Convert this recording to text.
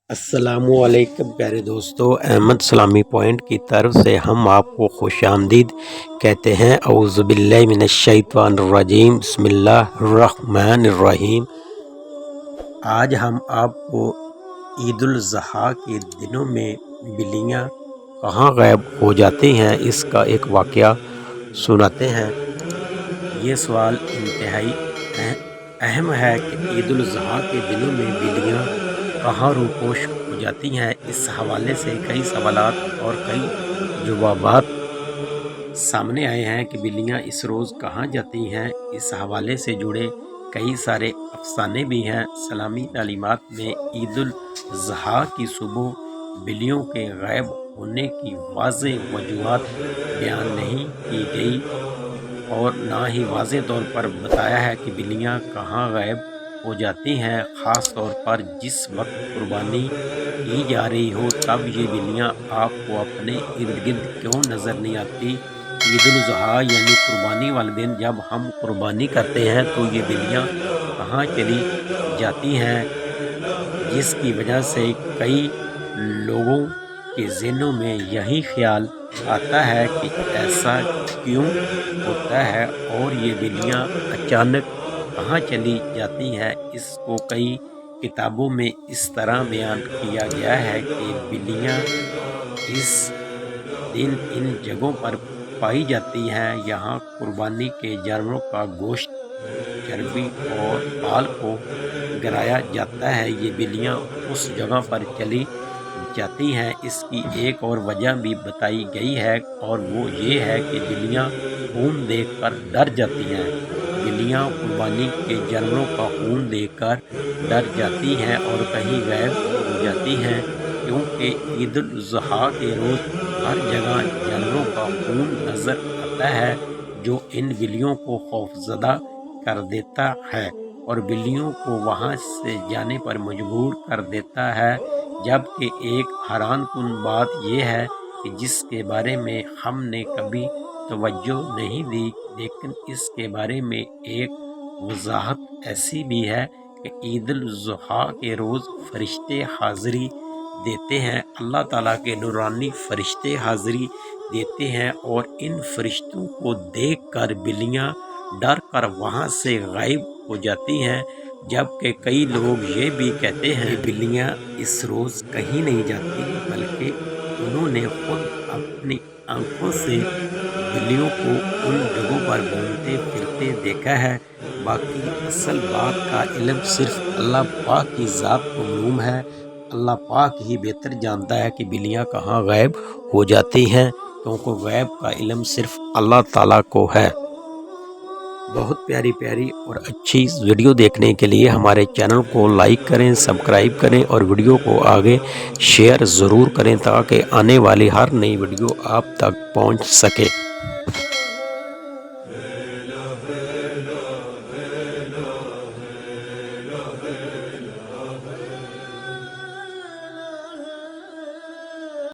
अस्सलामुअलैकुम प्यारे दोस्तों, अहमद सलामी पॉइंट की तरफ से हम आपको खुश आमदीद कहते हैं। औज़ु बिल्लाहि मिनश्शैतानिर्रजीम, बिस्मिल्लाहिर्रहमानिर्रहीम। आज हम आपको ईदुल ज़ुहा के दिनों में बिल्लियाँ कहाँ गायब हो जाती हैं इसका एक वाक़या सुनाते हैं। ये सवाल इंतहाई अहम है कि ईदुल ज़ुहा के दिनों में बिल्लियाँ कहाँ रूपोश हो जाती हैं। इस हवाले से कई सवालात और कई जवाबात सामने आए हैं कि बिल्लियाँ इस रोज़ कहाँ जाती हैं। इस हवाले से जुड़े कई सारे अफसाने भी हैं। इस्लामी तालीमात में ईदुल ज़ुहा की सुबह बिल्लियों के गायब होने की वाज़ेह वजूहात बयान नहीं की गई और ना ही वाज़ेह तौर पर बताया है कि बिल्लियाँ कहाँ गायब हो जाती हैं। ख़ास तौर पर जिस वक्त कुर्बानी की जा रही हो तब ये बिल्लियाँ आपको अपने इर्द गिर्द क्यों नज़र नहीं आती। ईदुल ज़ुहा यानी कुर्बानी वाले दिन जब हम कुर्बानी करते हैं तो ये बिल्लियाँ कहाँ चली जाती हैं, जिसकी वजह से कई लोगों के ज़हनों में यही ख्याल आता है कि ऐसा क्यों होता है और ये बिल्लियाँ अचानक कहाँ चली जाती हैं। इसको कई किताबों में इस तरह बयान किया गया है कि बिल्लियाँ इस दिन इन जगहों पर पाई जाती हैं। यहाँ कुर्बानी के जानवरों का गोश्त, चर्बी और बाल को गिराया जाता है। ये बिल्लियाँ उस जगह पर चली जाती हैं। इसकी एक और वजह भी बताई गई है और वो ये है कि बिल्लियाँ खून देखकर डर जाती हैं। बिल्लियाँ कुर्बानी के जानवरों का खून देखकर डर जाती हैं और कहीं गायब हो जाती हैं, क्योंकि ईदुल ज़ुहा के रोज़ हर जगह जानवरों का खून नज़र आता है, जो इन बिल्लियों को खौफज़दा कर देता है और बिल्लियों को वहाँ से जाने पर मजबूर कर देता है। जबकि एक हैरानकुन बात यह है कि जिसके बारे में हमने कभी तवज्जो नहीं दी, लेकिन इसके बारे में एक वजाहत ऐसी भी है कि ईदुल ज़ुहा के रोज़ फरिश्ते हाज़िरी देते हैं। अल्लाह ताला के नूरानी फरिश्ते हाज़िरी देते हैं और इन फरिश्तों को देखकर बिल्लियाँ डर कर वहाँ से गायब हो जाती हैं। जबकि कई लोग ये भी कहते हैं कि बिल्लियाँ इस रोज़ कहीं नहीं जाती, बल्कि उन्होंने खुद अपनी आंखों से बिल्लियों को उन जगहों पर घूमते फिरते देखा है। बाकी असल बात का इल्म सिर्फ अल्लाह पाक की ज़ात को मालूम है। अल्लाह पाक ही बेहतर जानता है कि बिल्लियाँ कहाँ गायब हो जाती हैं, क्योंकि गैब का इल्म सिर्फ अल्लाह ताला को है। बहुत प्यारी प्यारी और अच्छी वीडियो देखने के लिए हमारे चैनल को लाइक करें, सब्सक्राइब करें और वीडियो को आगे शेयर ज़रूर करें ताकि आने वाली हर नई वीडियो आप तक पहुंच सके।